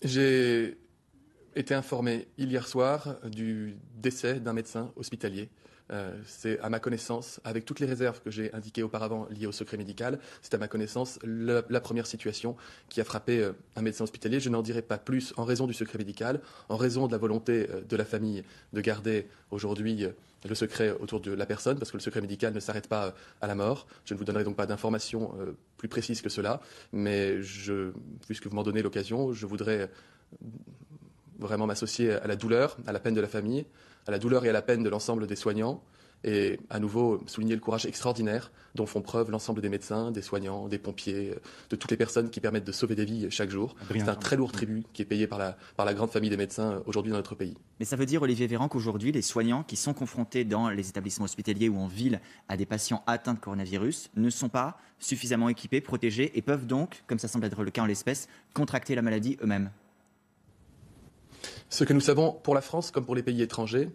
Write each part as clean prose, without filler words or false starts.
J'ai été informé hier soir du décès d'un médecin hospitalier. C'est à ma connaissance, avec toutes les réserves que j'ai indiquées auparavant liées au secret médical, c'est à ma connaissance la première situation qui a frappé un médecin hospitalier. Je n'en dirai pas plus en raison du secret médical, en raison de la volonté de la famille de garder aujourd'hui le secret autour de la personne, parce que le secret médical ne s'arrête pas à la mort. Je ne vous donnerai donc pas d'informations plus précises que cela, mais puisque vous m'en donnez l'occasion, je voudrais vraiment m'associer à la douleur, à la peine de la famille, à la douleur et à la peine de l'ensemble des soignants, et à nouveau souligner le courage extraordinaire dont font preuve l'ensemble des médecins, des soignants, des pompiers, de toutes les personnes qui permettent de sauver des vies chaque jour. C'est un très lourd tribut qui est payé par la grande famille des médecins aujourd'hui dans notre pays. Mais ça veut dire, Olivier Véran, qu'aujourd'hui, les soignants qui sont confrontés dans les établissements hospitaliers ou en ville à des patients atteints de coronavirus ne sont pas suffisamment équipés, protégés et peuvent donc, comme ça semble être le cas en l'espèce, contracter la maladie eux-mêmes. Ce que nous savons pour la France comme pour les pays étrangers,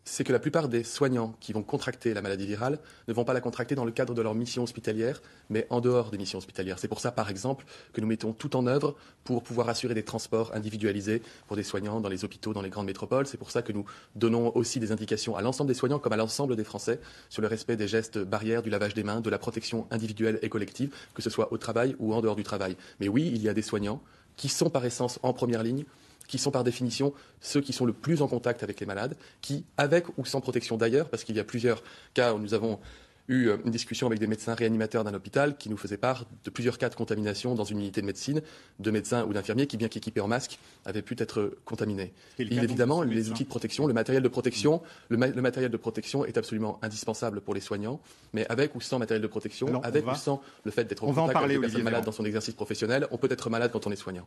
c'est que la plupart des soignants qui vont contracter la maladie virale ne vont pas la contracter dans le cadre de leur mission hospitalière, mais en dehors des missions hospitalières. C'est pour ça, par exemple, que nous mettons tout en œuvre pour pouvoir assurer des transports individualisés pour des soignants dans les hôpitaux, dans les grandes métropoles. C'est pour ça que nous donnons aussi des indications à l'ensemble des soignants comme à l'ensemble des Français sur le respect des gestes barrières, du lavage des mains, de la protection individuelle et collective, que ce soit au travail ou en dehors du travail. Mais oui, il y a des soignants qui sont par essence en première ligne, qui sont par définition ceux qui sont le plus en contact avec les malades, qui, avec ou sans protection d'ailleurs, parce qu'il y a plusieurs cas où nous avons eu une discussion avec des médecins réanimateurs d'un hôpital qui nous faisaient part de plusieurs cas de contamination dans une unité de médecine, de médecins ou d'infirmiers qui, bien qu'équipés en masque, avaient pu être contaminés. Évidemment, les outils de protection, le matériel de protection, le matériel de protection est absolument indispensable pour les soignants, mais avec ou sans matériel de protection, ou sans le fait d'être en contact avec des personnes malades dans son exercice professionnel, on peut être malade quand on est soignant.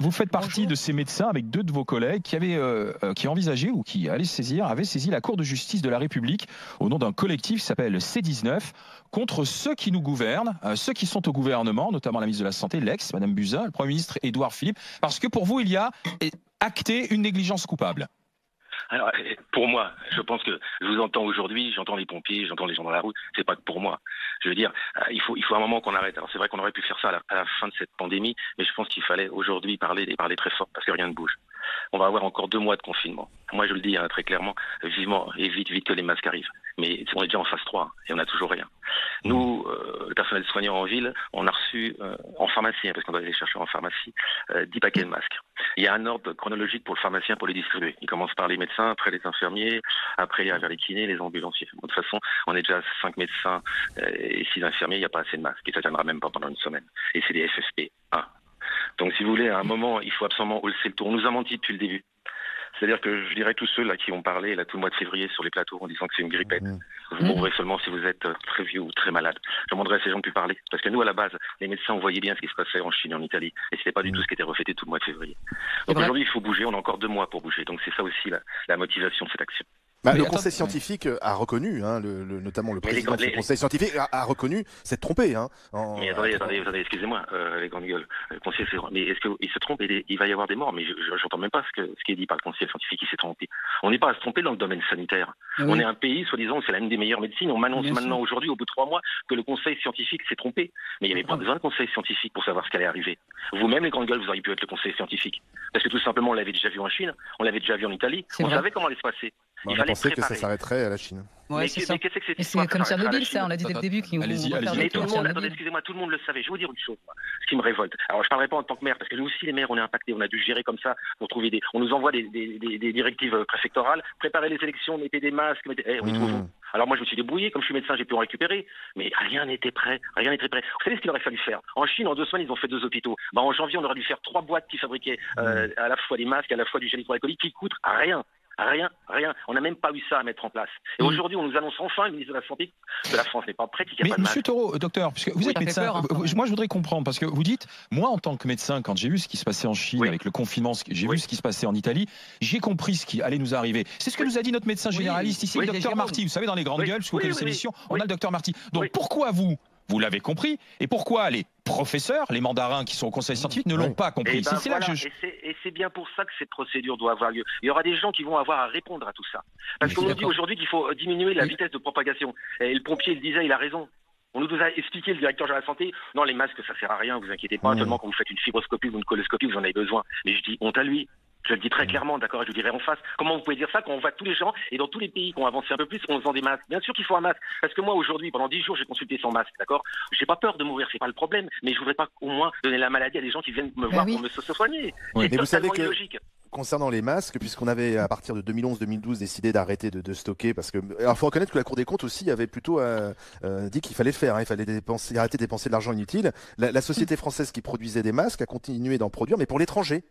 Vous faites partie de ces médecins avec deux de vos collègues qui envisageaient ou qui avaient saisi la Cour de justice de la République au nom d'un collectif qui s'appelle C19 contre ceux qui nous gouvernent, ceux qui sont au gouvernement, notamment la ministre de la Santé, l'ex, Madame Buzyn, le Premier ministre Édouard Philippe, parce que pour vous, il y a acté une négligence coupable. Alors, pour moi, je pense que je vous entends aujourd'hui, j'entends les pompiers, j'entends les gens dans la route, c'est pas que pour moi. Je veux dire, il faut un moment qu'on arrête. Alors c'est vrai qu'on aurait pu faire ça à la fin de cette pandémie, mais je pense qu'il fallait aujourd'hui parler très fort parce que rien ne bouge. On va avoir encore 2 mois de confinement. Moi, je le dis très clairement, vivement et vite que les masques arrivent. Mais on est déjà en phase 3 et on n'a toujours rien. Nous, le personnel soignant en ville, on a reçu en pharmacie, parce qu'on doit aller les chercher en pharmacie, 10 paquets de masques. Il y a un ordre chronologique pour le pharmacien pour les distribuer. Il commence par les médecins, après les infirmiers, après il y a vers les kinés, les ambulanciers. De toute façon, on est déjà 5 médecins et 6 infirmiers, il n'y a pas assez de masques. Et ça ne tiendra même pas pendant une semaine. Et c'est des FFP1. Donc si vous voulez, à un moment, il faut absolument hausser le tour. On nous a menti depuis le début. C'est-à-dire que je dirais tous ceux là qui ont parlé là, tout le mois de février sur les plateaux en disant que c'est une grippette, vous mourrez seulement si vous êtes très vieux ou très malade. Je demanderais à ces gens de plus parler. Parce que nous, à la base, les médecins, on voyait bien ce qui se passait en Chine et en Italie. Et ce n'était pas du tout ce qui était reflété tout le mois de février. Donc aujourd'hui, il faut bouger. On a encore 2 mois pour bouger. Donc c'est ça aussi la motivation de cette action. Le Conseil scientifique a reconnu, notamment le président du Conseil scientifique a reconnu s'être trompé. Mais attendez, excusez-moi, les grandes gueules. Le Conseil, mais est-ce qu'il se trompe et il va y avoir des morts? Mais je n'entends même pas ce qui est dit par le Conseil scientifique qui s'est trompé. On n'est pas à se tromper dans le domaine sanitaire. Oui. On est un pays, soi-disant, c'est l'une des meilleures médecines. On m'annonce maintenant, aujourd'hui, au bout de 3 mois, que le Conseil scientifique s'est trompé. Mais il n'y avait pas besoin de Conseil scientifique pour savoir ce qui allait arriver. Vous-même, les grandes gueules, vous auriez pu être le Conseil scientifique. Parce que tout simplement, on l'avait déjà vu en Chine, on l'avait déjà vu en Italie, on savait comment allait se passer. On a pensé que ça s'arrêterait à la Chine. Ouais, c'est ça. Et c'est comme Tchernobyl, ça, on l'a dit dès le début. Mais tout le monde, attendez, excusez-moi, tout le monde le savait. Je vais vous dire une chose, ce qui me révolte. Alors, je ne parlerai pas en tant que maire, parce que nous aussi, les maires, on est impactés. On a dû gérer comme ça pour trouver des. On nous envoie des directives préfectorales. Préparez les élections, mettez des masques, on y trouve. Alors, moi, je me suis débrouillé. Comme je suis médecin, j'ai pu en récupérer. Mais rien n'était prêt. Rien n'était prêt. Vous savez ce qu'il aurait fallu faire? En Chine, en 2 semaines, ils ont fait 2 hôpitaux. En janvier, on aurait dû faire 3 boîtes qui fabriquaient à la fois des masques, à la fois du gel hydroalcoolique qui coûtent rien. Rien. On n'a même pas eu ça à mettre en place. Et aujourd'hui, on nous annonce enfin, le ministre de la Santé, que la France n'est pas prête, qu'il n'y a pas de masque. Monsieur Taureau, docteur, puisque vous êtes médecin, moi je voudrais comprendre, parce que vous dites, moi en tant que médecin, quand j'ai vu ce qui se passait en Chine avec le confinement, j'ai vu ce qui se passait en Italie, j'ai compris ce qui allait nous arriver. C'est ce que nous a dit notre médecin généraliste ici, le docteur Marty. Vous savez, dans les grandes gueules, si vous connaissez l'émission, on a le docteur Marty. Donc pourquoi vous l'avez compris, et pourquoi les professeurs, les mandarins qui sont au conseil scientifique ne l'ont pas compris? Et c'est bien pour ça que cette procédure doit avoir lieu. Il y aura des gens qui vont avoir à répondre à tout ça. Parce qu'on nous dit aujourd'hui qu'il faut diminuer la vitesse de propagation. Et le pompier le disait, il a raison. On nous a expliqué, le directeur de la santé, non, les masques, ça sert à rien, vous inquiétez pas, seulement quand vous faites une fibroscopie ou une coloscopie, vous en avez besoin. Mais je dis, honte à lui. Je le dis très clairement, d'accord, je le dirai en face. Comment vous pouvez dire ça quand on voit tous les gens, et dans tous les pays qui ont avancé un peu plus, on vend des masques. Bien sûr qu'il faut un masque. Parce que moi, aujourd'hui, pendant 10 jours, j'ai consulté sans masque, d'accord. J'ai pas peur de mourir, c'est pas le problème. Mais je voudrais pas au moins donner la maladie à des gens qui viennent me voir pour me soigner. Oui. Mais vous savez que, illogique. concernant les masques, puisqu'on avait à partir de 2011-2012 décidé d'arrêter de stocker, parce que, alors faut reconnaître que la Cour des comptes aussi avait plutôt dit qu'il fallait le faire, hein, il fallait arrêter de dépenser de l'argent inutile. La société française qui produisait des masques a continué d'en produire, mais pour l'étranger,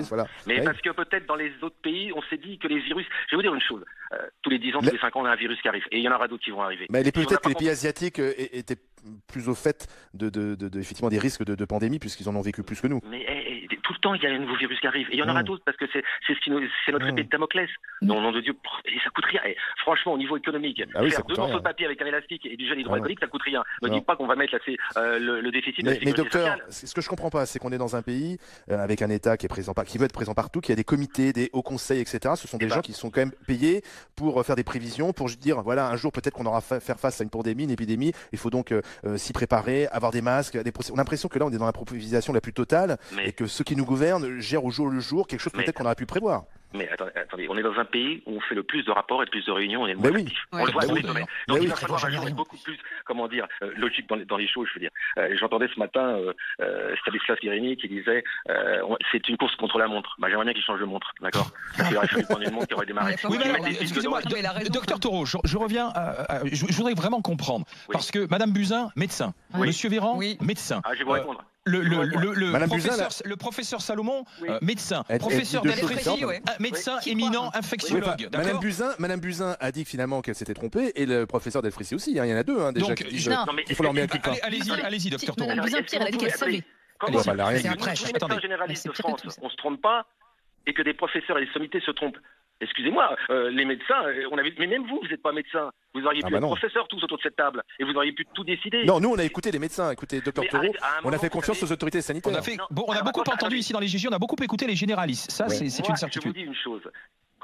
voilà. Mais parce que peut-être dans les autres pays, on s'est dit que les virus. Je vais vous dire une chose. Tous les 10 ans, tous les 5 ans, on a un virus qui arrive, et il y en aura d'autres qui vont arriver. Mais peut-être que les pays asiatiques étaient plus au fait effectivement des risques de pandémie, puisqu'ils en ont vécu plus que nous. Mais tout le temps, il y a un nouveau virus qui arrive. Et il y en aura d'autres, parce que c'est notre épée de Damoclès. Non, nom de Dieu, et ça coûte rien. Et franchement, au niveau économique, faire 2 morceaux de papier avec un élastique et du gel hydroalcoolique, ça coûte rien. Ne dites pas qu'on va mettre là, le déficit de la sécurité docteur, sociale. ce que je comprends pas, c'est qu'on est dans un pays avec un État qui veut être présent partout, qui a des comités, des hauts conseils, etc. Ce sont des gens qui sont quand même payés pour faire des prévisions, pour dire, voilà, un jour peut-être qu'on aura faire face à une pandémie, une épidémie. Il faut donc s'y préparer, avoir des masques. On a l'impression que là, on est dans l'improvisation la plus totale et que ceux qui nous gouvernent gèrent au jour le jour quelque chose peut-être qu'on aurait pu prévoir. Mais attendez, on est dans un pays où on fait le plus de rapports et le plus de réunions, on est le moins actif. On le voit dans les domaines. Donc il va falloir agir beaucoup plus, logique dans les choses, je veux dire. J'entendais ce matin Stanislas Guérini qui disait c'est une course contre la montre. J'aimerais bien qu'il change de montre, d'accord. Parce qu'il aurait fallu prendre une montre qui aurait démarré. Oui, mais excusez-moi, docteur Taureau, je reviens, je voudrais vraiment comprendre. Parce que Madame Buzyn, médecin. Monsieur Véran, médecin. Je vais vous répondre. Le professeur Salomon, médecin, professeur d'anesthésie, médecin éminent, infectiologue. Madame Buzyn a dit finalement qu'elle s'était trompée, et le professeur Delfrécy aussi. Il y en a deux déjà. Donc, il faut leur mettre un clic. Allez-y, docteur Taureau. Madame Buzyn, Pierre, elle a dit qu'elle savait. C'est après. Les médecins généralistes de France, on se trompe pas, et que des professeurs et des sommités se trompent. Excusez-moi, les médecins, mais même vous n'êtes pas médecin. Vous auriez pu être professeur tous autour de cette table et vous auriez pu tout décider. Non, nous on a écouté les médecins, écoutez Dr Taureau, on a fait confiance aux autorités sanitaires. On a beaucoup entendu ici dans les GG, on a beaucoup écouté les généralistes. Ça, c'est une certitude. Je vous dis une chose.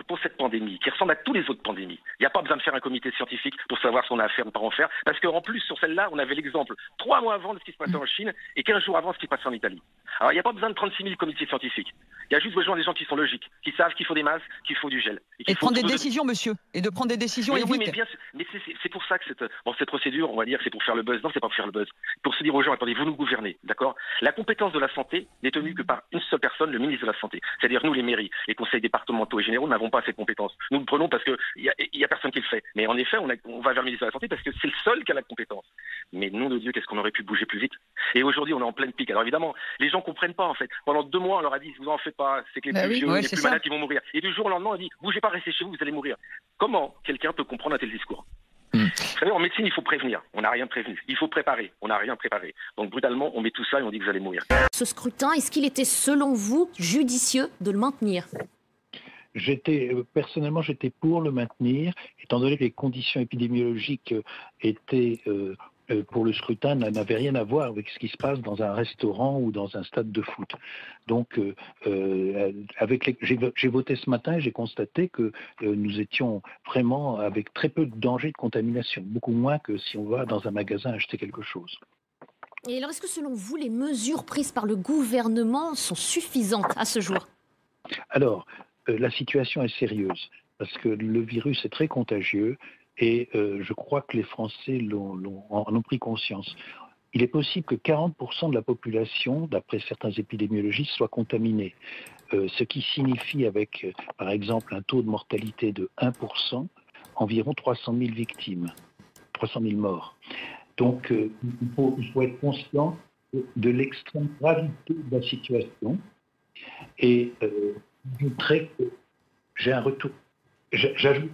Pour cette pandémie, qui ressemble à toutes les autres pandémies, il n'y a pas besoin de faire un comité scientifique pour savoir ce qu'on a à faire ou pas en faire, parce qu'en plus, sur celle-là, on avait l'exemple 3 mois avant de ce qui se passait en Chine et 15 jours avant ce qui se passait en Italie. Alors, il n'y a pas besoin de 36 000 comités scientifiques. Il y a juste besoin des gens qui sont logiques, qui savent qu'il faut des masques, qu'il faut du gel. Et de prendre des décisions, monsieur. Et de prendre des décisions mais vite. Oui, mais bien sûr. Mais c'est pour ça que cette procédure, on va dire, c'est pour faire le buzz. Non, c'est pas pour faire le buzz. Pour se dire aux gens, attendez, vous nous gouvernez, d'accord? La compétence de la santé n'est tenue que par une seule personne, le ministre de la Santé. C'est-à-dire nous, les mairies, les conseils départementaux et généraux, n'avons pas cette compétence. Nous le prenons parce qu'il y a personne qui le fait. Mais en effet, on va vers le ministre de la Santé parce que c'est le seul qui a la compétence. Mais nom de Dieu, qu'est-ce qu'on aurait pu bouger plus vite? Et aujourd'hui, on est en pleine pique. Alors évidemment, les gens comprennent pas en fait. Pendant 2 mois, on leur a dit, vous en faites pas, c'est que les plus vieux, les plus malades qui vont mourir. Et du jour au lendemain, on dit, bougez pas, restez chez vous, vous allez mourir. Comment quelqu'un peut comprendre un tel discours? Vous savez, en médecine, il faut prévenir. On n'a rien prévenu. Il faut préparer. On n'a rien préparé. Donc brutalement, on met tout ça et on dit que vous allez mourir. Ce scrutin, est-ce qu'il était, selon vous, judicieux de le maintenir? Personnellement, j'étais pour le maintenir, étant donné que les conditions épidémiologiques étaient pour le scrutin n'avaient rien à voir avec ce qui se passe dans un restaurant ou dans un stade de foot. Donc, j'ai voté ce matin et j'ai constaté que nous étions vraiment avec très peu de danger de contamination, beaucoup moins que si on va dans un magasin acheter quelque chose. Et alors, est-ce que selon vous, les mesures prises par le gouvernement sont suffisantes à ce jour? Alors, la situation est sérieuse parce que le virus est très contagieux et je crois que les Français en ont pris conscience. Il est possible que 40% de la population, d'après certains épidémiologistes, soit contaminée, ce qui signifie avec, par exemple, un taux de mortalité de 1%, environ 300 000 victimes, 300 000 morts. Donc, il faut être conscient de l'extrême gravité de la situation et j'ajouterais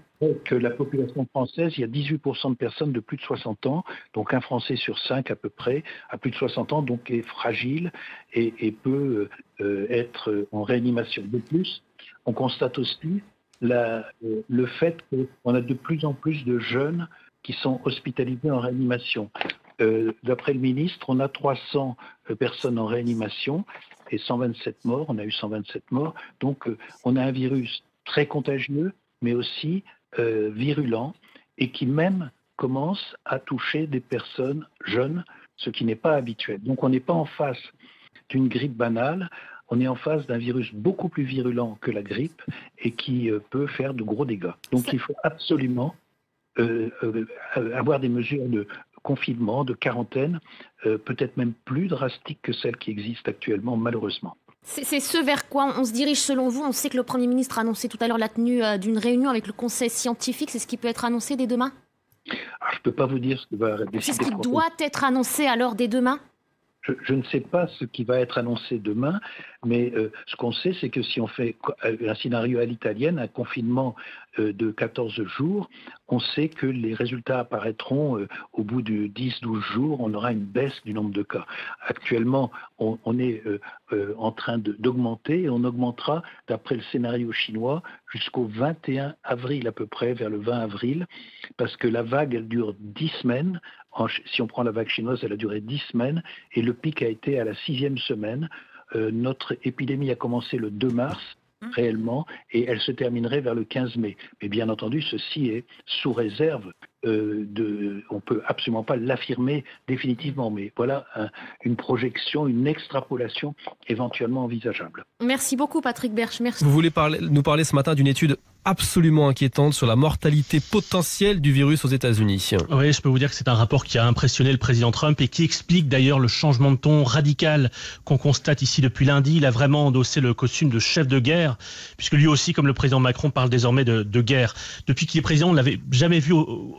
que la population française, il y a 18% de personnes de plus de 60 ans, donc un Français sur 5 à peu près, à plus de 60 ans, donc est fragile et peut être en réanimation. De plus, on constate aussi le fait qu'on a de plus en plus de jeunes qui sont hospitalisés en réanimation. D'après le ministre, on a 300 personnes en réanimation et 127 morts. On a eu 127 morts. Donc, on a un virus très contagieux, mais aussi virulent, et qui même commence à toucher des personnes jeunes, ce qui n'est pas habituel. Donc on n'est pas en face d'une grippe banale, on est en face d'un virus beaucoup plus virulent que la grippe et qui peut faire de gros dégâts. Donc il faut absolument avoir des mesures de confinement, de quarantaine, peut-être même plus drastiques que celles qui existent actuellement, malheureusement. C'est ce vers quoi on se dirige selon vous? On sait que le Premier ministre a annoncé tout à l'heure la tenue d'une réunion avec le Conseil scientifique. C'est ce qui peut être annoncé dès demain? Je ne peux pas vous dire ce qui va décider. C'est ce qui doit être annoncé alors dès demain? Je ne sais pas ce qui va être annoncé demain, mais ce qu'on sait, c'est que si on fait un scénario à l'italienne, un confinement de 14 jours, on sait que les résultats apparaîtront au bout de 10-12 jours, on aura une baisse du nombre de cas. Actuellement, on est en train d'augmenter et on augmentera, d'après le scénario chinois, jusqu'au 21 avril à peu près, vers le 20 avril, parce que la vague, elle dure 10 semaines. Si on prend la vague chinoise, elle a duré 10 semaines et le pic a été à la 6e semaine. Notre épidémie a commencé le 2 mars, réellement, et elle se terminerait vers le 15 mai. Mais bien entendu, ceci est sous réserve on ne peut absolument pas l'affirmer définitivement, mais voilà une projection, une extrapolation éventuellement envisageable. Merci beaucoup Patrick Berche. Merci. Vous voulez nous parler ce matin d'une étude absolument inquiétante sur la mortalité potentielle du virus aux États-Unis. Oui, je peux vous dire que c'est un rapport qui a impressionné le président Trump et qui explique d'ailleurs le changement de ton radical qu'on constate ici depuis lundi. Il a vraiment endossé le costume de chef de guerre, puisque lui aussi, comme le président Macron, parle désormais de guerre. Depuis qu'il est président, on ne l'avait jamais vu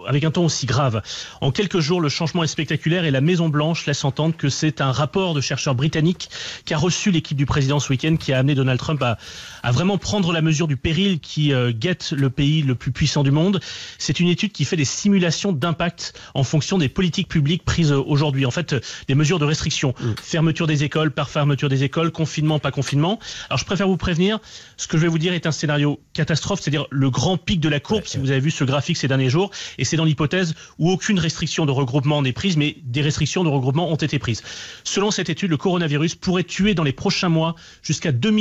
avec un ton aussi grave. En quelques jours, le changement est spectaculaire et la Maison-Blanche laisse entendre que c'est un rapport de chercheurs britanniques qui a reçu l'équipe du président ce week-end, qui a amené Donald Trump à vraiment prendre la mesure du péril qui guette le pays le plus puissant du monde. C'est une étude qui fait des simulations d'impact en fonction des politiques publiques prises aujourd'hui. En fait, des mesures de restriction. Fermeture des écoles, par fermeture des écoles, confinement, pas confinement. Alors, je préfère vous prévenir, ce que je vais vous dire est un scénario catastrophe, c'est-à-dire le grand pic de la courbe, si vous avez vu ce graphique ces derniers jours, et c'est dans l'hypothèse où aucune restriction de regroupement n'est prise, mais des restrictions de regroupement ont été prises. Selon cette étude, le coronavirus pourrait tuer dans les prochains mois jusqu'à 2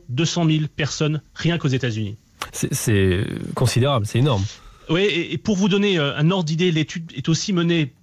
200 000 personnes, rien qu'aux États-Unis. C'est considérable, c'est énorme. Oui, et pour vous donner un ordre d'idée, l'étude est aussi menée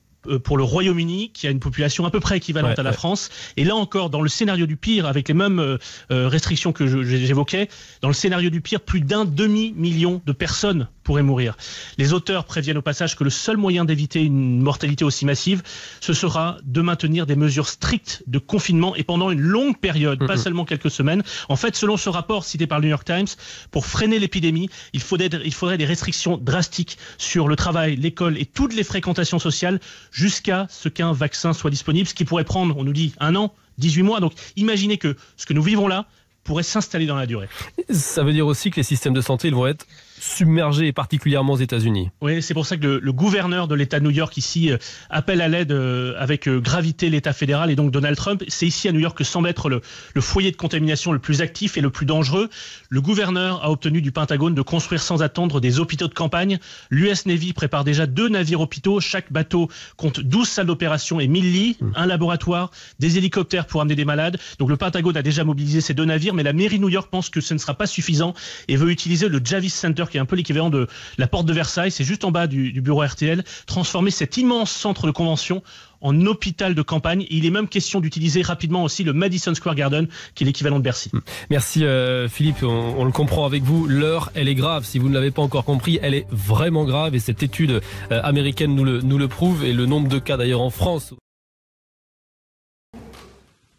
pour le Royaume-Uni, qui a une population à peu près équivalente à la France. Et là encore, dans le scénario du pire, avec les mêmes restrictions que j'évoquais, dans le scénario du pire, plus d'1 demi-million de personnes pourraient mourir. Les auteurs préviennent au passage que le seul moyen d'éviter une mortalité aussi massive, ce sera de maintenir des mesures strictes de confinement et pendant une longue période, pas seulement quelques semaines. En fait, selon ce rapport cité par le New York Times, pour freiner l'épidémie, il faudrait des restrictions drastiques sur le travail, l'école et toutes les fréquentations sociales jusqu'à ce qu'un vaccin soit disponible, ce qui pourrait prendre, on nous dit, 1 an, 18 mois. Donc imaginez que ce que nous vivons là pourrait s'installer dans la durée. Ça veut dire aussi que les systèmes de santé, ils vont être submergés, particulièrement aux États-Unis. Oui, c'est pour ça que le gouverneur de l'État de New York ici appelle à l'aide avec gravité l'État fédéral et donc Donald Trump. C'est ici à New York que semble être le foyer de contamination le plus actif et le plus dangereux. Le gouverneur a obtenu du Pentagone de construire sans attendre des hôpitaux de campagne. L'US Navy prépare déjà 2 navires hôpitaux. Chaque bateau compte 12 salles d'opération et 1000 lits, un laboratoire, des hélicoptères pour amener des malades. Donc le Pentagone a déjà mobilisé ces 2 navires, mais la mairie de New York pense que ce ne sera pas suffisant et veut utiliser le Javits Center, qui est un peu l'équivalent de la porte de Versailles, c'est juste en bas du bureau RTL, transformer cet immense centre de convention en hôpital de campagne. Et il est même question d'utiliser rapidement aussi le Madison Square Garden, qui est l'équivalent de Bercy. Merci Philippe, on le comprend avec vous, l'heure elle est grave, si vous ne l'avez pas encore compris, elle est vraiment grave et cette étude américaine nous le prouve et le nombre de cas d'ailleurs en France.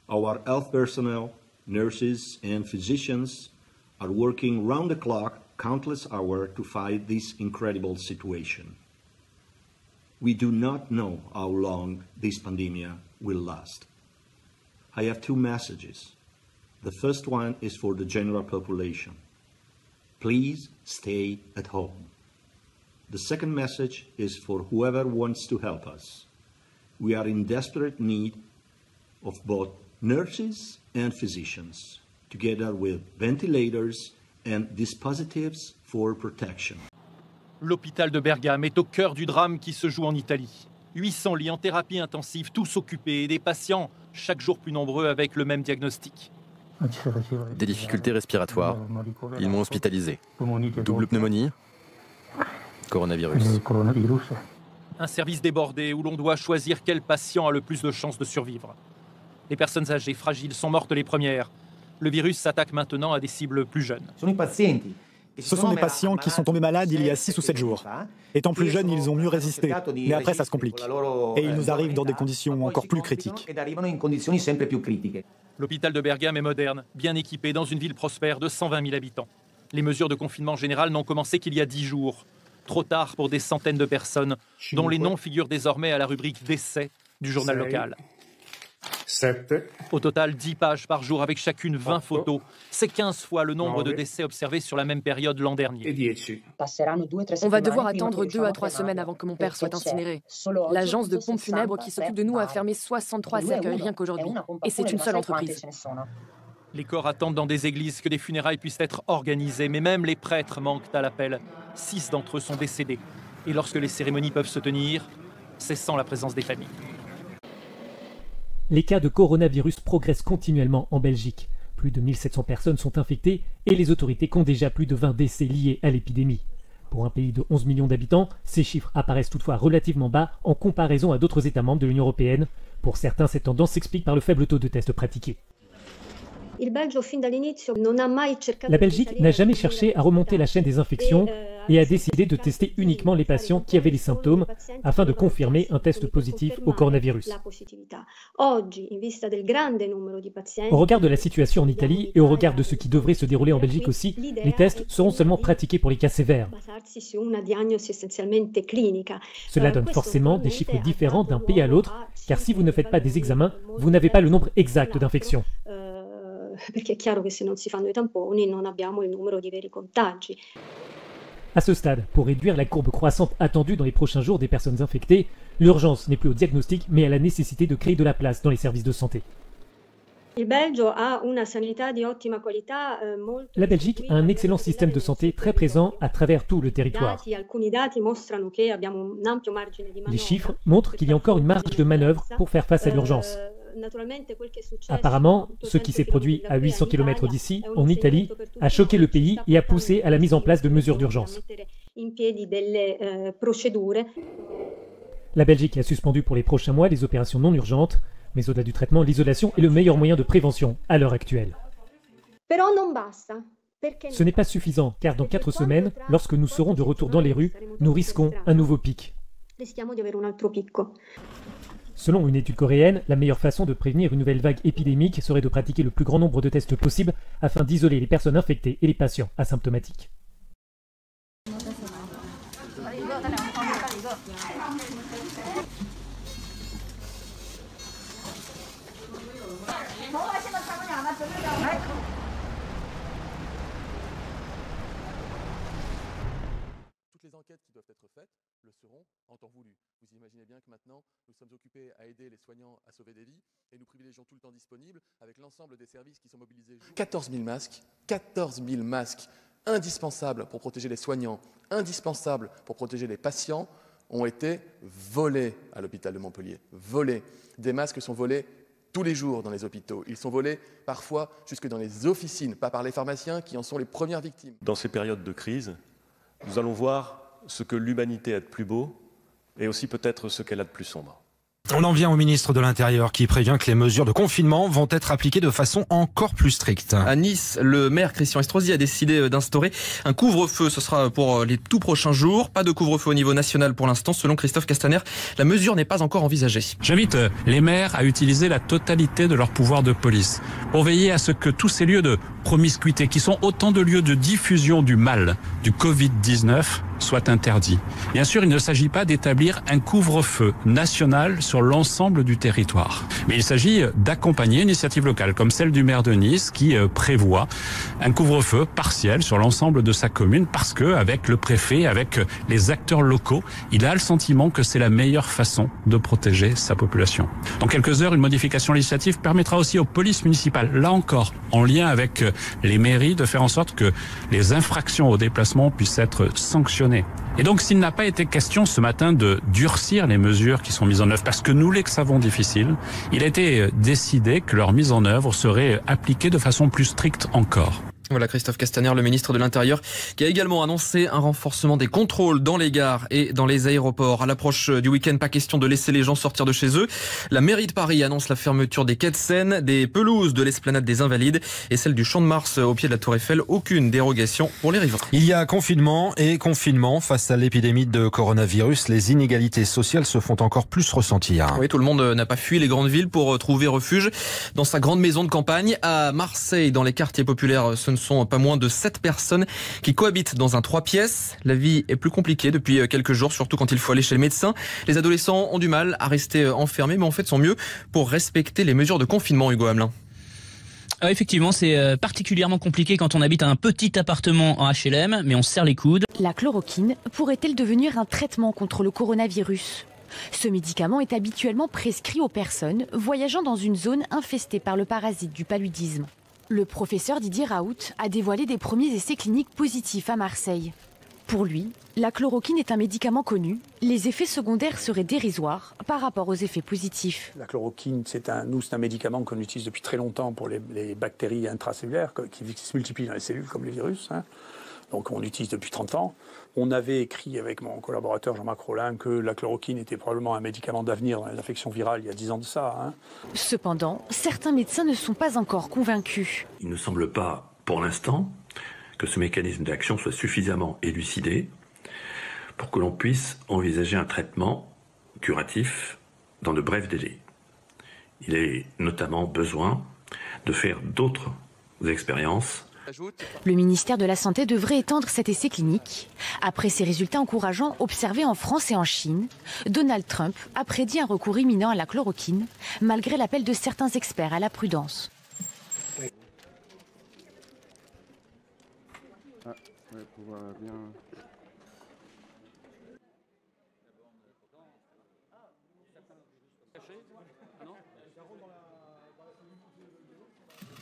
Our health personnel, nurses and physicians are working round the clock countless hours to fight this incredible situation. We do not know how long this pandemic will last. I have 2 messages. The first one is for the general population. Please stay at home. The second message is for whoever wants to help us. We are in desperate need of both nurses and physicians, together with ventilators and dispositives for protection. L'hôpital de Bergame est au cœur du drame qui se joue en Italie. 800 lits en thérapie intensive, tous occupés, et des patients chaque jour plus nombreux avec le même diagnostic. Des difficultés respiratoires. Ils m'ont hospitalisé. Double pneumonie, coronavirus. Un service débordé où l'on doit choisir quel patient a le plus de chances de survivre. Les personnes âgées, fragiles, sont mortes les premières. Le virus s'attaque maintenant à des cibles plus jeunes. Ce sont des patients qui sont tombés malades il y a 6 ou 7 jours. Étant plus jeunes, ils ont mieux résisté. Mais après, ça se complique. Et ils nous arrivent dans des conditions encore plus critiques. L'hôpital de Bergame est moderne, bien équipé dans une ville prospère de 120 000 habitants. Les mesures de confinement général n'ont commencé qu'il y a 10 jours. Trop tard pour des centaines de personnes, dont les noms figurent désormais à la rubrique décès du journal local. Au total, 10 pages par jour avec chacune 20 photos. C'est 15 fois le nombre de décès observés sur la même période l'an dernier. On va devoir attendre 2 à 3 semaines avant que mon père soit incinéré. L'agence de pompes funèbres qui s'occupe de nous a fermé 63 cercueils rien qu'aujourd'hui. Et c'est une seule entreprise. Les corps attendent dans des églises que des funérailles puissent être organisées, mais même les prêtres manquent à l'appel. 6 d'entre eux sont décédés. Et lorsque les cérémonies peuvent se tenir, c'est sans la présence des familles. Les cas de coronavirus progressent continuellement en Belgique. Plus de 1700 personnes sont infectées et les autorités comptent déjà plus de 20 décès liés à l'épidémie. Pour un pays de 11 millions d'habitants, ces chiffres apparaissent toutefois relativement bas en comparaison à d'autres États membres de l'Union européenne. Pour certains, cette tendance s'explique par le faible taux de tests pratiqués. La Belgique n'a jamais cherché à remonter la chaîne des infections et a décidé de tester uniquement les patients qui avaient les symptômes afin de confirmer un test positif au coronavirus. Au regard de la situation en Italie et au regard de ce qui devrait se dérouler en Belgique aussi, les tests seront seulement pratiqués pour les cas sévères. Cela donne forcément des chiffres différents d'un pays à l'autre, car si vous ne faites pas des examens, vous n'avez pas le nombre exact d'infections. À ce stade, pour réduire la courbe croissante attendue dans les prochains jours des personnes infectées, l'urgence n'est plus au diagnostic mais à la nécessité de créer de la place dans les services de santé. La Belgique a un excellent système de santé très présent à travers tout le territoire. Les chiffres montrent qu'il y a encore une marge de manœuvre pour faire face à l'urgence. Apparemment, ce qui s'est produit à 800 km d'ici, en Italie, a choqué le pays et a poussé à la mise en place de mesures d'urgence. La Belgique a suspendu pour les prochains mois les opérations non urgentes, mais au-delà du traitement, l'isolation est le meilleur moyen de prévention à l'heure actuelle. Ce n'est pas suffisant, car dans 4 semaines, lorsque nous serons de retour dans les rues, nous risquons un nouveau pic. Selon une étude coréenne, la meilleure façon de prévenir une nouvelle vague épidémique serait de pratiquer le plus grand nombre de tests possible afin d'isoler les personnes infectées et les patients asymptomatiques. Toutes les enquêtes qui doivent être faites le seront en temps voulu. Vous imaginez bien que maintenant, nous sommes occupés à aider les soignants à sauver des vies et nous privilégions tout le temps disponible avec l'ensemble des services qui sont mobilisés. 14 000 masques indispensables pour protéger les soignants, indispensables pour protéger les patients, ont été volés à l'hôpital de Montpellier. Volés. Des masques sont volés tous les jours dans les hôpitaux. Ils sont volés parfois jusque dans les officines, pas par les pharmaciens qui en sont les premières victimes. Dans ces périodes de crise, nous allons voir ce que l'humanité a de plus beau et aussi peut-être ce qu'elle a de plus sombre. On en vient au ministre de l'Intérieur qui prévient que les mesures de confinement vont être appliquées de façon encore plus stricte. À Nice, le maire Christian Estrosi a décidé d'instaurer un couvre-feu. Ce sera pour les tout prochains jours. Pas de couvre-feu au niveau national pour l'instant. Selon Christophe Castaner, la mesure n'est pas encore envisagée. J'invite les maires à utiliser la totalité de leur pouvoir de police pour veiller à ce que tous ces lieux de promiscuité, qui sont autant de lieux de diffusion du mal, du Covid-19, soient interdits. Bien sûr, il ne s'agit pas d'établir un couvre-feu national sur l'ensemble du territoire. Mais il s'agit d'accompagner une initiative locale, comme celle du maire de Nice, qui prévoit un couvre-feu partiel sur l'ensemble de sa commune, parce que, avec le préfet, avec les acteurs locaux, il a le sentiment que c'est la meilleure façon de protéger sa population. Dans quelques heures, une modification législative permettra aussi aux polices municipales, là encore, en lien avec les mairies, de faire en sorte que les infractions au déplacement puissent être sanctionnées. Et donc, s'il n'a pas été question ce matin de durcir les mesures qui sont mises en œuvre, parce que nous les savons difficiles, il a été décidé que leur mise en œuvre serait appliquée de façon plus stricte encore. Voilà Christophe Castaner, le ministre de l'Intérieur, qui a également annoncé un renforcement des contrôles dans les gares et dans les aéroports. À l'approche du week-end, pas question de laisser les gens sortir de chez eux. La mairie de Paris annonce la fermeture des quais de Seine, des pelouses de l'esplanade des Invalides et celle du Champ de Mars au pied de la Tour Eiffel. Aucune dérogation pour les riverains. Il y a confinement et confinement. Face à l'épidémie de coronavirus, les inégalités sociales se font encore plus ressentir. Oui, tout le monde n'a pas fui les grandes villes pour trouver refuge dans sa grande maison de campagne. À Marseille, dans les quartiers populaires, ce ne sont pas moins de 7 personnes qui cohabitent dans un 3 pièces. La vie est plus compliquée depuis quelques jours, surtout quand il faut aller chez le médecin. Les adolescents ont du mal à rester enfermés, mais en fait sont mieux pour respecter les mesures de confinement, Hugo Hamelin. Effectivement, c'est particulièrement compliqué quand on habite un petit appartement en HLM, mais on se serre les coudes. La chloroquine pourrait-elle devenir un traitement contre le coronavirus ? Ce médicament est habituellement prescrit aux personnes voyageant dans une zone infestée par le parasite du paludisme. Le professeur Didier Raoult a dévoilé des premiers essais cliniques positifs à Marseille. Pour lui, la chloroquine est un médicament connu. Les effets secondaires seraient dérisoires par rapport aux effets positifs. La chloroquine, c'est un médicament qu'on utilise depuis très longtemps pour les bactéries intracellulaires qui se multiplient dans les cellules comme les virus. Donc on l'utilise depuis 30 ans. On avait écrit avec mon collaborateur Jean-Marc Rollin que la chloroquine était probablement un médicament d'avenir dans les infections virales il y a 10 ans de ça. Cependant, certains médecins ne sont pas encore convaincus. Il ne semble pas, pour l'instant, que ce mécanisme d'action soit suffisamment élucidé pour que l'on puisse envisager un traitement curatif dans de brefs délais. Il est notamment besoin de faire d'autres expériences. Le ministère de la Santé devrait étendre cet essai clinique. Après ces résultats encourageants observés en France et en Chine, Donald Trump a prédit un recours imminent à la chloroquine, malgré l'appel de certains experts à la prudence.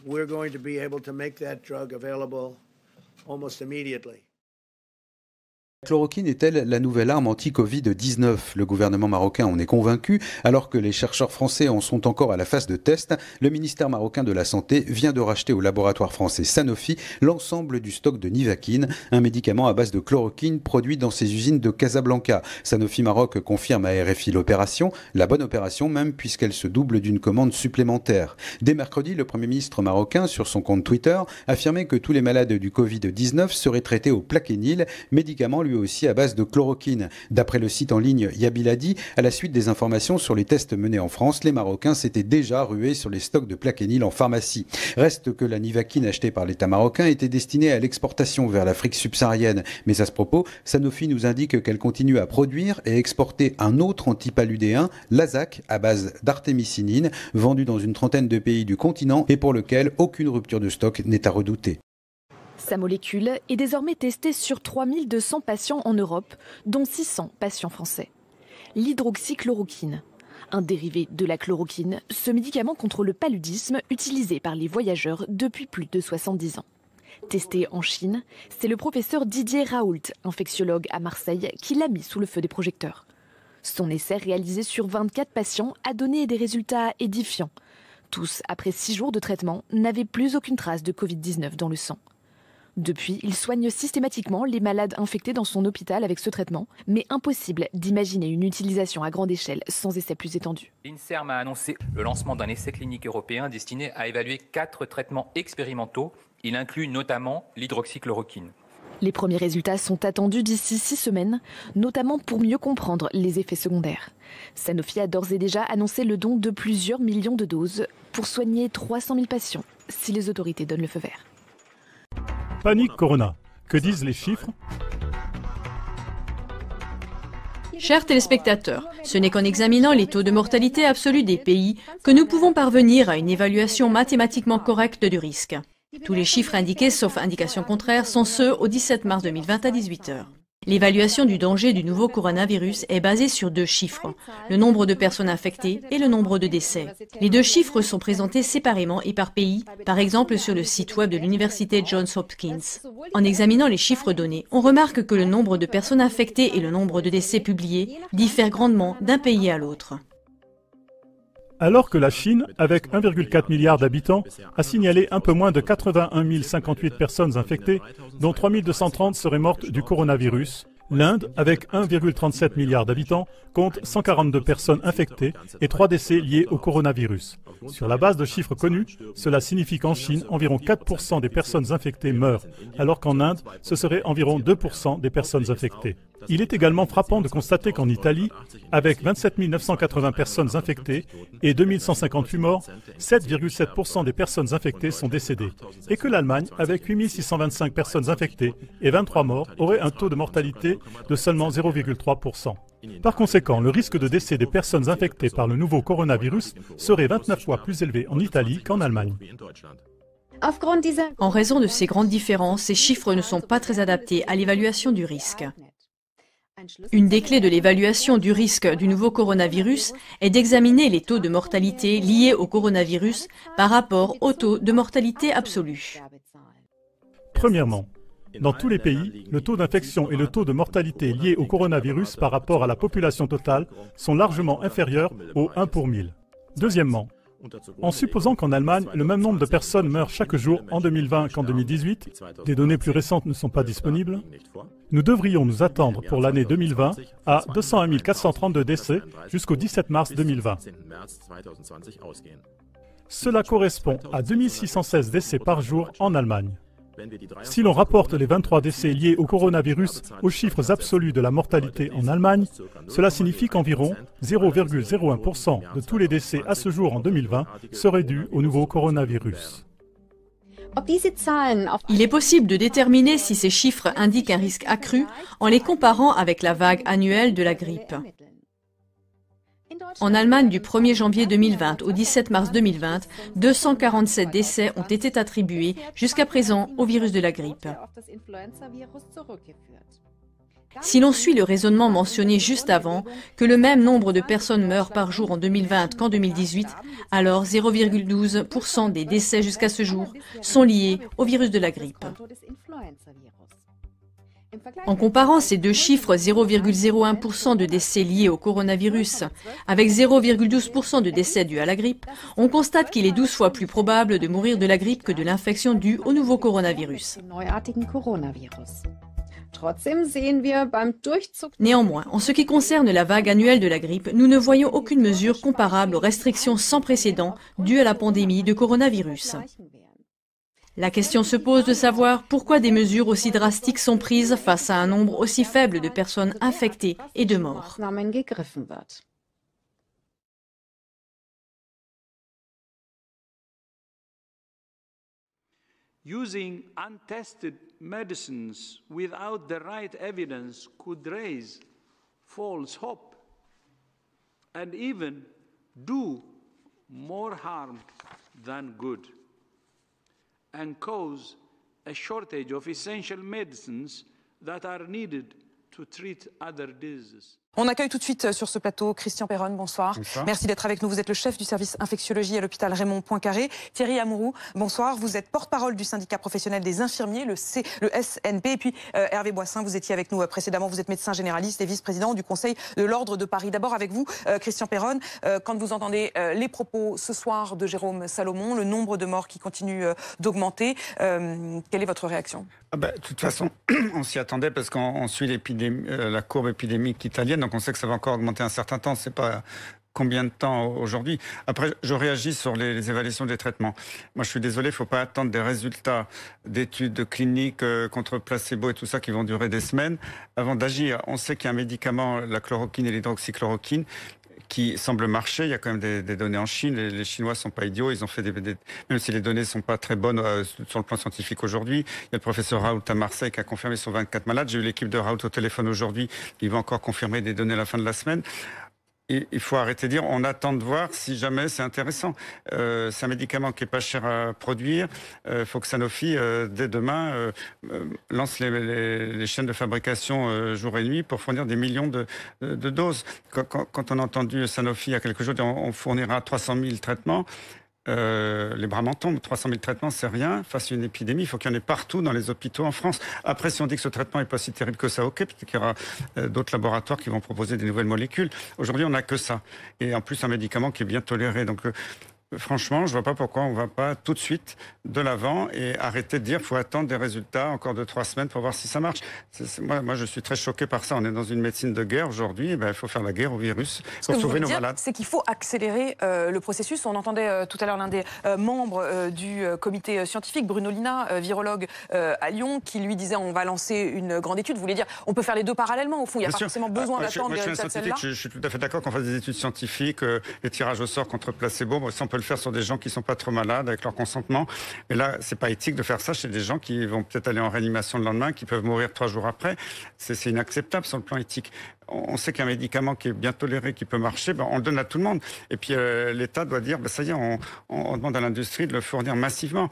We're going to be able to make that drug available almost immediately. La chloroquine est-elle la nouvelle arme anti-Covid-19 ? Le gouvernement marocain en est convaincu. Alors que les chercheurs français en sont encore à la phase de test, le ministère marocain de la Santé vient de racheter au laboratoire français Sanofi l'ensemble du stock de Nivaquine, un médicament à base de chloroquine produit dans ses usines de Casablanca. Sanofi Maroc confirme à RFI l'opération, la bonne opération même puisqu'elle se double d'une commande supplémentaire. Dès mercredi, le Premier ministre marocain, sur son compte Twitter, affirmait que tous les malades du Covid-19 seraient traités au Plaquenil, médicament lui aussi à base de chloroquine. D'après le site en ligne Yabiladi, à la suite des informations sur les tests menés en France, les Marocains s'étaient déjà rués sur les stocks de Plaquenil en pharmacie. Reste que la Nivaquine achetée par l'État marocain était destinée à l'exportation vers l'Afrique subsaharienne. Mais à ce propos, Sanofi nous indique qu'elle continue à produire et exporter un autre antipaludéen, l'Azac, à base d'artémisinine, vendu dans une trentaine de pays du continent et pour lequel aucune rupture de stock n'est à redouter. Sa molécule est désormais testée sur 3200 patients en Europe, dont 600 patients français. L'hydroxychloroquine, un dérivé de la chloroquine, ce médicament contre le paludisme utilisé par les voyageurs depuis plus de 70 ans. Testé en Chine, c'est le professeur Didier Raoult, infectiologue à Marseille, qui l'a mis sous le feu des projecteurs. Son essai réalisé sur 24 patients a donné des résultats édifiants. Tous, après 6 jours de traitement, n'avaient plus aucune trace de Covid-19 dans le sang. Depuis, il soigne systématiquement les malades infectés dans son hôpital avec ce traitement, mais impossible d'imaginer une utilisation à grande échelle sans essai plus étendu. L'INSERM a annoncé le lancement d'un essai clinique européen destiné à évaluer 4 traitements expérimentaux. Il inclut notamment l'hydroxychloroquine. Les premiers résultats sont attendus d'ici 6 semaines, notamment pour mieux comprendre les effets secondaires. Sanofi a d'ores et déjà annoncé le don de plusieurs millions de doses pour soigner 300 000 patients, si les autorités donnent le feu vert. Panique Corona. Que disent les chiffres ? Chers téléspectateurs, ce n'est qu'en examinant les taux de mortalité absolus des pays que nous pouvons parvenir à une évaluation mathématiquement correcte du risque. Tous les chiffres indiqués, sauf indication contraire, sont ceux au 17 mars 2020 à 18h. L'évaluation du danger du nouveau coronavirus est basée sur 2 chiffres, le nombre de personnes infectées et le nombre de décès. Les 2 chiffres sont présentés séparément et par pays, par exemple sur le site web de l'université Johns Hopkins. En examinant les chiffres donnés, on remarque que le nombre de personnes infectées et le nombre de décès publiés diffèrent grandement d'un pays à l'autre. Alors que la Chine, avec 1,4 milliard d'habitants, a signalé un peu moins de 81 058 personnes infectées, dont 3 230 seraient mortes du coronavirus, l'Inde, avec 1,37 milliard d'habitants, compte 142 personnes infectées et 3 décès liés au coronavirus. Sur la base de chiffres connus, cela signifie qu'en Chine, environ 4% des personnes infectées meurent, alors qu'en Inde, ce serait environ 2% des personnes infectées. Il est également frappant de constater qu'en Italie, avec 27 980 personnes infectées et 2158 morts, 7,7% des personnes infectées sont décédées, et que l'Allemagne, avec 8 625 personnes infectées et 23 morts, aurait un taux de mortalité de seulement 0,3%. Par conséquent, le risque de décès des personnes infectées par le nouveau coronavirus serait 29 fois plus élevé en Italie qu'en Allemagne. En raison de ces grandes différences, ces chiffres ne sont pas très adaptés à l'évaluation du risque. Une des clés de l'évaluation du risque du nouveau coronavirus est d'examiner les taux de mortalité liés au coronavirus par rapport au taux de mortalité absolu. Premièrement, dans tous les pays, le taux d'infection et le taux de mortalité liés au coronavirus par rapport à la population totale sont largement inférieurs au 1 pour 1000. Deuxièmement, en supposant qu'en Allemagne, le même nombre de personnes meurent chaque jour en 2020 qu'en 2018, des données plus récentes ne sont pas disponibles, nous devrions nous attendre pour l'année 2020 à 201 432 décès jusqu'au 17 mars 2020. Cela correspond à 2616 décès par jour en Allemagne. Si l'on rapporte les 23 décès liés au coronavirus aux chiffres absolus de la mortalité en Allemagne, cela signifie qu'environ 0,01% de tous les décès à ce jour en 2020 seraient dus au nouveau coronavirus. Il est possible de déterminer si ces chiffres indiquent un risque accru en les comparant avec la vague annuelle de la grippe. En Allemagne, du 1er janvier 2020 au 17 mars 2020, 247 décès ont été attribués jusqu'à présent au virus de la grippe. Si l'on suit le raisonnement mentionné juste avant, que le même nombre de personnes meurent par jour en 2020 qu'en 2018, alors 0,12% des décès jusqu'à ce jour sont liés au virus de la grippe. En comparant ces deux chiffres, 0,01% de décès liés au coronavirus avec 0,12% de décès dus à la grippe, on constate qu'il est 12 fois plus probable de mourir de la grippe que de l'infection due au nouveau coronavirus. Néanmoins, en ce qui concerne la vague annuelle de la grippe, nous ne voyons aucune mesure comparable aux restrictions sans précédent dues à la pandémie de coronavirus. La question se pose de savoir pourquoi des mesures aussi drastiques sont prises face à un nombre aussi faible de personnes infectées et de morts. Using untested medicines without the right evidence could raise false hope and even do more harm than good, and cause a shortage of essential medicines that are needed to treat other diseases. On accueille tout de suite sur ce plateau Christian Perron, bonsoir. Bonsoir. Merci d'être avec nous. Vous êtes le chef du service infectiologie à l'hôpital Raymond Poincaré. Thierry Amouroux, bonsoir. Vous êtes porte-parole du syndicat professionnel des infirmiers, le SNP. Et puis Hervé Boissin, vous étiez avec nous précédemment. Vous êtes médecin généraliste et vice-président du Conseil de l'Ordre de Paris. D'abord avec vous, Christian Perron, quand vous entendez les propos ce soir de Jérôme Salomon, le nombre de morts qui continue d'augmenter, quelle est votre réaction ? De toute façon, on s'y attendait parce qu'on suit la courbe épidémique italienne. Donc on sait que ça va encore augmenter un certain temps. C'est pas combien de temps aujourd'hui. Après, je réagis sur les évaluations des traitements. Moi, je suis désolé, il ne faut pas attendre des résultats d'études cliniques contre placebo et tout ça qui vont durer des semaines avant d'agir. On sait qu'il y a un médicament, la chloroquine et l'hydroxychloroquine, qui semble marcher. Il y a quand même des données en Chine. Les Chinois ne sont pas idiots. Ils ont fait même si les données ne sont pas très bonnes sur le plan scientifique aujourd'hui. Il y a le professeur Raoult à Marseille qui a confirmé sur 24 malades. J'ai eu l'équipe de Raoult au téléphone aujourd'hui. Il va encore confirmer des données à la fin de la semaine. Et il faut arrêter de dire, on attend de voir si jamais c'est intéressant. C'est un médicament qui n'est pas cher à produire. Il faut que Sanofi, dès demain, lance les chaînes de fabrication jour et nuit pour fournir des millions de doses. Quand on a entendu Sanofi il y a quelques jours dire on fournira 300 000 traitements, les bras m'en tombent. 300 000 traitements, c'est rien. Face à une épidémie, il faut qu'il y en ait partout dans les hôpitaux en France. Après, si on dit que ce traitement n'est pas si terrible que ça, ok, peut-être qu'il y aura d'autres laboratoires qui vont proposer des nouvelles molécules. Aujourd'hui, on n'a que ça. Et en plus, un médicament qui est bien toléré. Donc, franchement, je ne vois pas pourquoi on ne va pas tout de suite de l'avant et arrêter de dire qu'il faut attendre des résultats encore 2-3 semaines pour voir si ça marche. Moi, je suis très choqué par ça. On est dans une médecine de guerre aujourd'hui. Il faut faire la guerre au virus pour sauver nos malades. C'est qu'il faut accélérer le processus. On entendait tout à l'heure l'un des membres du comité scientifique, Bruno Lina, virologue à Lyon, qui lui disait on va lancer une grande étude. Vous voulez dire on peut faire les deux parallèlement au fond. Il n'y a pas forcément besoin d'attendre des résultats de celle-là. Je suis tout à fait d'accord qu'on fasse des études scientifiques, les tirages au sort contre placebo. Bon, ça, on peut le faire sur des gens qui ne sont pas trop malades avec leur consentement. Mais là, c'est pas éthique de faire ça chez des gens qui vont peut-être aller en réanimation le lendemain, qui peuvent mourir 3 jours après. C'est inacceptable sur le plan éthique. On sait qu'un médicament qui est bien toléré, qui peut marcher, on le donne à tout le monde. Et puis l'État doit dire, ça y est, on demande à l'industrie de le fournir massivement.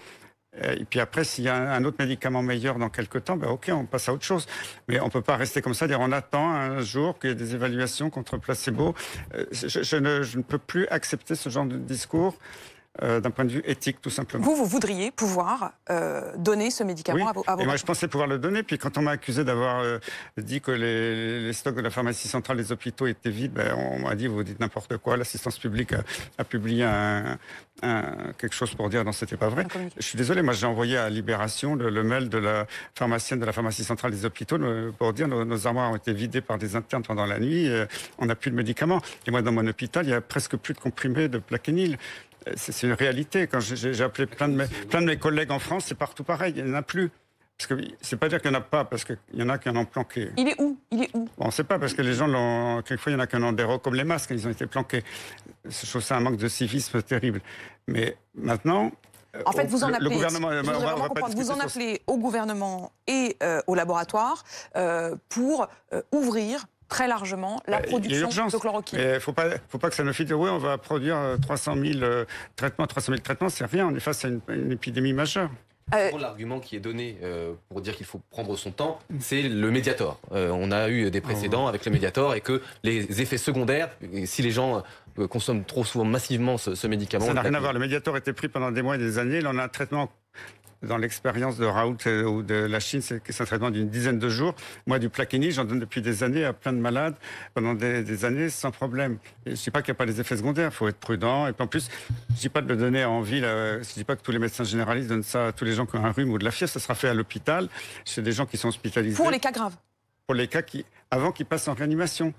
Et puis après, s'il y a un autre médicament meilleur dans quelques temps, ok, on passe à autre chose. Mais on ne peut pas rester comme ça, dire on attend un jour qu'il y ait des évaluations contre placebo. Je ne peux plus accepter ce genre de discours. D'un point de vue éthique, tout simplement. Vous voudriez pouvoir donner ce médicament à vos et moi, je pensais pouvoir le donner. Puis quand on m'a accusé d'avoir dit que les stocks de la pharmacie centrale des hôpitaux étaient vides, on m'a dit, vous dites n'importe quoi. L'assistance publique a publié quelque chose pour dire non, c'était pas vrai. Je suis désolé, moi j'ai envoyé à Libération le mail de la pharmacienne de la pharmacie centrale des hôpitaux pour dire nos armoires ont été vidées par des internes pendant la nuit, on n'a plus de médicaments. Et moi, dans mon hôpital, il y a presque plus de comprimés de Plaquenil. C'est une réalité. Quand j'ai appelé plein de mes collègues en France, c'est partout pareil, il n'y en a plus. Parce que c'est pas dire qu'il n'y en a pas, parce qu'il y en a qui en ont planqué. Il est où? On ne sait pas, parce que les gens, quelquefois, il y en a qui en ont des comme les masques, ils ont été planqués. Je trouve ça un manque de civisme terrible. Mais maintenant... En fait, vous en appelez, le gouvernement, vous en appelez au gouvernement et au laboratoire pour ouvrir très largement la production de chloroquine. Il ne faut pas que ça nous fasse dire oui, on va produire 300 000 traitements. 300 000 traitements, c'est rien. On est face à une épidémie majeure. L'argument qui est donné pour dire qu'il faut prendre son temps, c'est le Mediator. On a eu des précédents avec le Mediator et que les effets secondaires, si les gens consomment trop souvent massivement ce médicament... Ça n'a rien à voir. Le Mediator a été pris pendant des mois et des années. Là, on a un traitement... Dans l'expérience de Raoult ou de la Chine, c'est un traitement d'une dizaine de jours. Moi, du Plaquenil, j'en donne depuis des années à plein de malades, pendant des années, sans problème. Et je ne dis pas qu'il n'y a pas des effets secondaires, il faut être prudent. Et puis en plus, je ne dis pas de le donner en ville, je ne dis pas que tous les médecins généralistes donnent ça à tous les gens qui ont un rhume ou de la fièvre, ça sera fait à l'hôpital, chez des gens qui sont hospitalisés. Pour les cas graves. Pour les cas avant qu'ils passent en réanimation.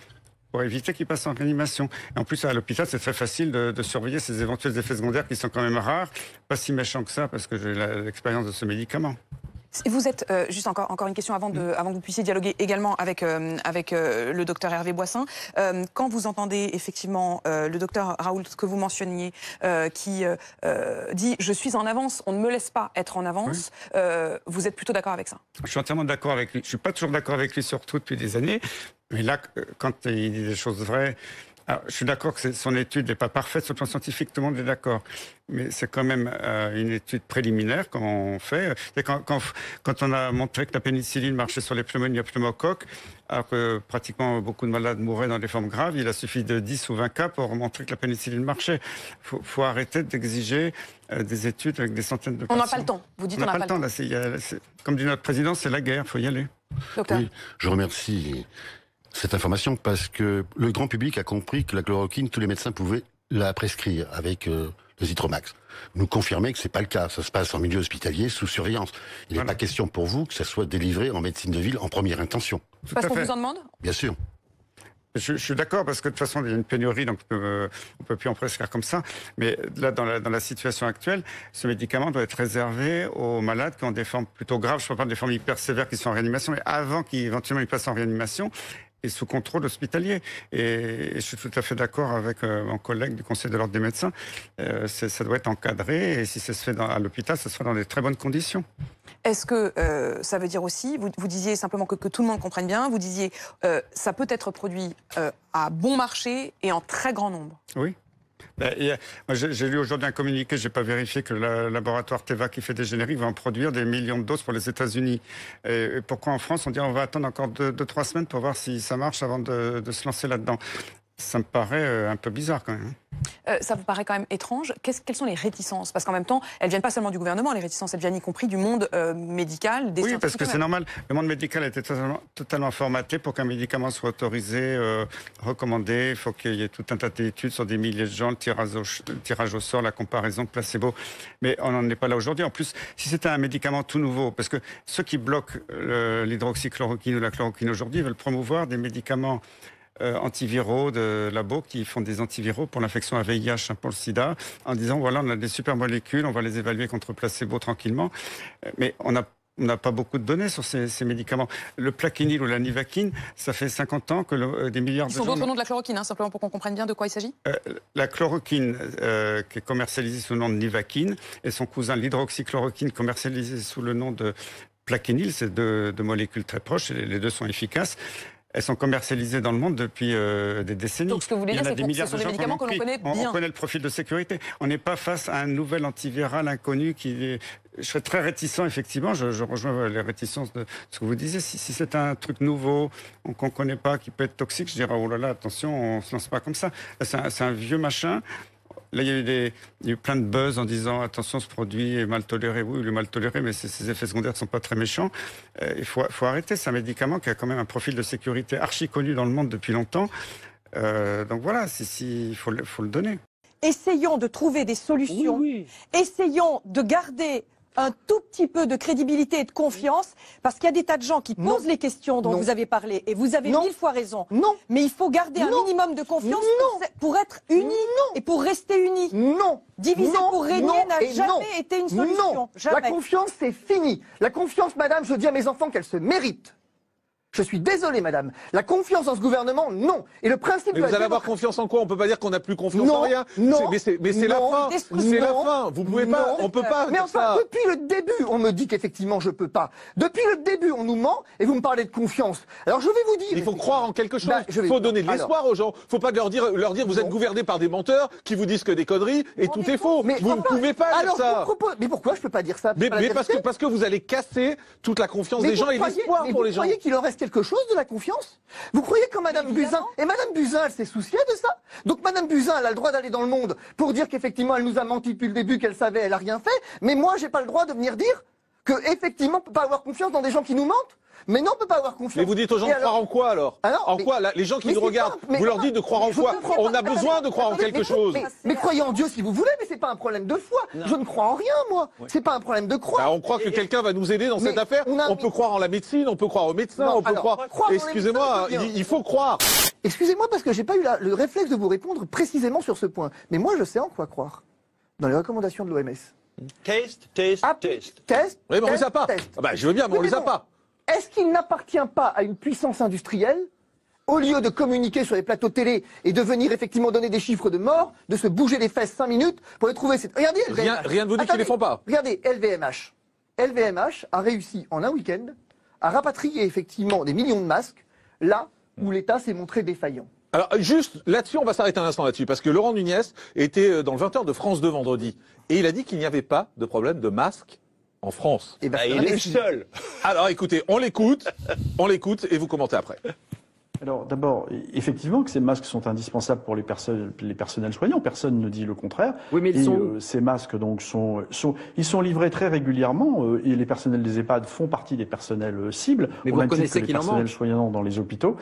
Pour éviter qu'ils passent en réanimation. Et en plus, à l'hôpital, c'est très facile de surveiller ces éventuels effets secondaires qui sont quand même rares, pas si méchants que ça, parce que j'ai l'expérience de ce médicament. Vous êtes, juste encore une question avant que vous puissiez dialoguer également avec le docteur Hervé Boissin. Quand vous entendez effectivement le docteur Raoult, que vous mentionniez, qui dit « je suis en avance, on ne me laisse pas être en avance vous êtes plutôt d'accord avec ça? Je suis entièrement d'accord avec lui. Je ne suis pas toujours d'accord avec lui sur tout depuis des années, mais là, quand il dit des choses vraies... Alors, je suis d'accord que son étude n'est pas parfaite sur le plan scientifique, tout le monde est d'accord. Mais c'est quand même une étude préliminaire qu'on fait. Et quand on a montré que la pénicilline marchait sur les pneumonies à pneumocoque, alors que pratiquement beaucoup de malades mouraient dans des formes graves, il a suffi de 10 ou 20 cas pour montrer que la pénicilline marchait. Il faut arrêter d'exiger des études avec des centaines de patients. On n'a pas le temps. Vous dites on n'a pas le temps. Là, comme dit notre président, c'est la guerre, il faut y aller. Docteur. Oui, je remercie cette information parce que le grand public a compris que la chloroquine, tous les médecins pouvaient la prescrire avec le Zitromax. Nous confirmez que c'est pas le cas. Ça se passe en milieu hospitalier, sous surveillance. Il n'est pas question pour vous que ça soit délivré en médecine de ville en première intention. Parce qu'on vous en demande? Bien sûr. Je suis d'accord parce que de toute façon il y a une pénurie, donc on peut plus en prescrire comme ça. Mais là, dans la situation actuelle, ce médicament doit être réservé aux malades qui ont des formes plutôt graves. Je ne parle pas des formes hyper sévères qui sont en réanimation, mais avant qu'éventuellement ils passent en réanimation et sous contrôle hospitalier. Et je suis tout à fait d'accord avec mon collègue du Conseil de l'Ordre des médecins. Ça doit être encadré et si ça se fait à l'hôpital, ça se fait dans des très bonnes conditions. Est-ce que ça veut dire aussi, vous disiez simplement que tout le monde comprenne bien, vous disiez ça peut être produit à bon marché et en très grand nombre? Oui. J'ai lu aujourd'hui un communiqué, je n'ai pas vérifié, que le laboratoire Teva qui fait des génériques va en produire des millions de doses pour les États-Unis. Et pourquoi en France on dit on va attendre encore 2-3 semaines pour voir si ça marche avant de se lancer là-dedans? Ça me paraît un peu bizarre quand même. Ça vous paraît quand même étrange. Quelles sont les réticences? Parce qu'en même temps, elles ne viennent pas seulement du gouvernement, les réticences, elles viennent y compris du monde médical, des Oui, parce que c'est normal. Le monde médical était totalement formaté pour qu'un médicament soit autorisé, recommandé. Il faut qu'il y ait tout un tas d'études sur des milliers de gens, le tirage au sort, la comparaison, placebo. Mais on n'en est pas là aujourd'hui. En plus, si c'était un médicament tout nouveau, parce que ceux qui bloquent l'hydroxychloroquine ou la chloroquine aujourd'hui veulent promouvoir des médicaments antiviraux de labo qui font des antiviraux pour l'infection à VIH, pour le sida, en disant voilà, on a des super molécules, on va les évaluer contre placebo tranquillement. Mais on n'a pas beaucoup de données sur ces médicaments. Le Plaquenil ou la Nivaquine, ça fait 50 ans que des milliards de gens... Ils sont d'autres noms de la chloroquine, simplement pour qu'on comprenne bien de quoi il s'agit. La chloroquine, qui est commercialisée sous le nom de Nivaquine, et son cousin, l'hydroxychloroquine, commercialisée sous le nom de Plaquenil, c'est deux molécules très proches, et les deux sont efficaces. Elles sont commercialisées dans le monde depuis des décennies. Donc ce que vous voulez dire, c'est que ce sont des médicaments que l'on connaît bien. On connaît le profil de sécurité. On n'est pas face à un nouvel antiviral inconnu qui... Je serais très réticent, effectivement, je rejoins les réticences de ce que vous disiez. Si c'est un truc nouveau, qu'on ne connaît pas, qui peut être toxique, je dirais, oh là là, attention, on ne se lance pas comme ça. C'est un vieux machin. Là, il y a eu plein de buzz en disant attention, ce produit est mal toléré. Oui, il est mal toléré, mais ses effets secondaires ne sont pas très méchants. Il faut arrêter. C'est un médicament qui a quand même un profil de sécurité archi connu dans le monde depuis longtemps. Donc voilà, il faut le donner. Essayons de trouver des solutions. Oui. Essayons de garder un tout petit peu de crédibilité et de confiance, parce qu'il y a des tas de gens qui posent les questions dont vous avez parlé, et vous avez 1000 fois raison. Non. Mais il faut garder un minimum de confiance pour être unis et pour rester unis. Non. Diviser pour régner n'a jamais été une solution. Non. Jamais. La confiance, c'est fini. La confiance, madame, je dis à mes enfants qu'elle se mérite. Je suis désolé, madame. La confiance dans ce gouvernement, non. Et le principe. Mais vous allez avoir confiance en quoi? On peut pas dire qu'on n'a plus confiance en rien. Non. Mais c'est la fin. C'est la fin. Vous pouvez pas. On peut pas. Mais enfin, depuis le début, on me dit qu'effectivement je peux pas. Depuis le début, on nous ment et vous me parlez de confiance. Alors je vais vous dire. Il faut croire en quelque chose. Il faut donner de l'espoir aux gens. Faut pas leur dire vous êtes gouvernés par des menteurs qui vous disent que des conneries et tout est faux. Mais vous ne pouvez pas dire ça. Mais pourquoi je peux pas dire ça? Mais parce que vous allez casser toute la confiance des gens et l'espoir pour les gens. Vous croyez qu'il en reste quelque chose de la confiance? Vous croyez que Madame Buzyn, et Madame Buzyn, elle s'est souciée de ça? Donc Madame Buzyn, elle a le droit d'aller dans le monde pour dire qu'effectivement elle nous a menti depuis le début, qu'elle savait, elle a rien fait. Mais moi, j'ai pas le droit de venir dire que effectivement on peut pas avoir confiance dans des gens qui nous mentent. Mais non, on peut pas avoir confiance. Mais vous dites aux gens de croire en quoi alors? En quoi les gens qui nous regardent, vous leur dites de croire en quoi? On a besoin de croire en quelque chose. Mais croyez en Dieu si vous voulez, mais c'est pas un problème de foi. Je ne crois en rien, moi. C'est pas un problème de croire. On croit que quelqu'un va nous aider dans cette affaire. On peut croire en la médecine, on peut croire aux médecins, on peut croire. Excusez-moi, il faut croire. Excusez-moi parce que j'ai pas eu le réflexe de vous répondre précisément sur ce point. Mais moi, je sais en quoi croire. Dans les recommandations de l'OMS. Test. Test. Oui, mais on les a pas. Je veux bien, mais on les a pas. Est-ce qu'il n'appartient pas à une puissance industrielle, au lieu de communiquer sur les plateaux télé et de venir effectivement donner des chiffres de morts, de se bouger les fesses 5 minutes pour les trouver? Regardez, rien ne vous dit qu'ils les font pas. Regardez, LVMH. LVMH a réussi en un week-end à rapatrier effectivement des millions de masques là où l'État s'est montré défaillant. Alors juste là-dessus, on va s'arrêter un instant là-dessus, parce que Laurent Nunez était dans le 20h de France 2 vendredi, et il a dit qu'il n'y avait pas de problème de masques en France. Et il est seul. Alors écoutez, on l'écoute et vous commentez après. Alors d'abord, effectivement que ces masques sont indispensables pour les personnels soignants, personne ne dit le contraire. Oui, mais ces masques donc ils sont livrés très régulièrement et les personnels des EHPAD font partie des personnels cibles. Mais vous reconnaissez qu'il en manque? Les personnels soignants dans les hôpitaux.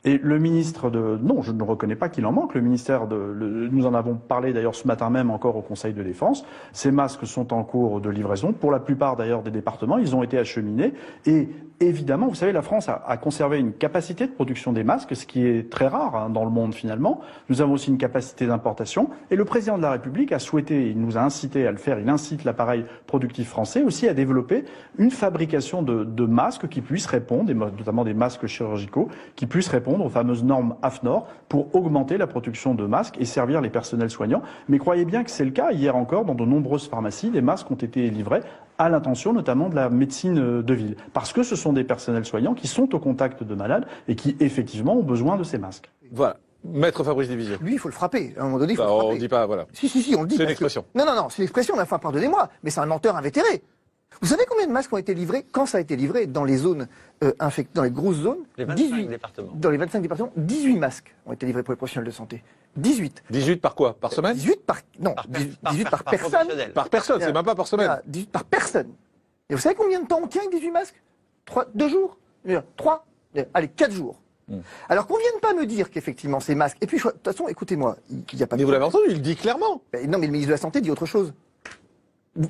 Et le ministre non, je ne reconnais pas qu'il en manque. Le ministère nous en avons parlé d'ailleurs ce matin même encore au Conseil de défense. Ces masques sont en cours de livraison. Pour la plupart d'ailleurs des départements, ils ont été acheminés. Et évidemment, vous savez, la France a conservé une capacité de production des masques, ce qui est très rare dans le monde finalement. Nous avons aussi une capacité d'importation. Et le président de la République a souhaité, il nous a incité à le faire, il incite l'appareil productif français aussi à développer une fabrication de masques qui puissent répondre, notamment des masques chirurgicaux, qui puissent répondre aux fameuses normes AFNOR pour augmenter la production de masques et servir les personnels soignants. Mais croyez bien que c'est le cas. Hier encore, dans de nombreuses pharmacies, des masques ont été livrés à l'intention notamment de la médecine de ville. Parce que ce sont des personnels soignants qui sont au contact de malades et qui, effectivement, ont besoin de ces masques. Voilà. Maître Fabrice Division. Lui, il faut le frapper. À un moment donné, il faut le frapper. On ne dit pas, voilà. Si, on le dit. C'est une expression. Non, c'est une expression, enfin, pardonnez-moi, mais c'est un menteur invétéré. Vous savez combien de masques ont été livrés quand ça a été livré dans les zones dans les grosses zones? Les 25 départements. Dans les 25 départements, 18 masques ont été livrés pour les professionnels de santé. 18. 18 par quoi? Par semaine? 18 par... Non, 18 par personne. Par personne, c'est même pas par semaine. 18 par personne. Et vous savez combien de temps on tient avec 18 masques? 2 jours? 3? Allez, 4 jours. Alors qu'on vienne pas me dire qu'effectivement ces masques... Et puis, de toute façon, écoutez-moi, il n'y a pas... Mais vous l'avez entendu, il le dit clairement. Non, mais le ministre de la Santé dit autre chose.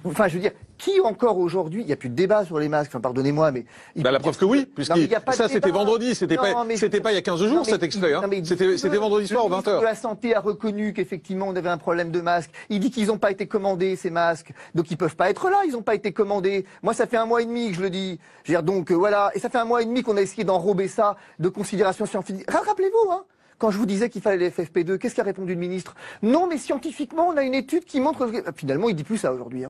Enfin, je veux dire, qui encore aujourd'hui, il n'y a plus de débat sur les masques, enfin, pardonnez-moi, mais... La preuve que oui, puisque ça c'était vendredi, c'était pas il y a 15 jours cet extrait, hein. C'était vendredi soir aux 20h. Le ministre de la Santé a reconnu qu'effectivement on avait un problème de masques, il dit qu'ils n'ont pas été commandés ces masques, donc ils peuvent pas être là, ils n'ont pas été commandés. Moi ça fait 1 mois et demi que je le dis, je veux dire, donc voilà, et ça fait 1 mois et demi qu'on a essayé d'enrober ça de considérations scientifiques. Rappelez-vous, hein. Quand je vous disais qu'il fallait les FFP2, qu'est-ce qu'a répondu le ministre? Non, mais scientifiquement, on a une étude qui montre que... Finalement, il dit plus ça aujourd'hui.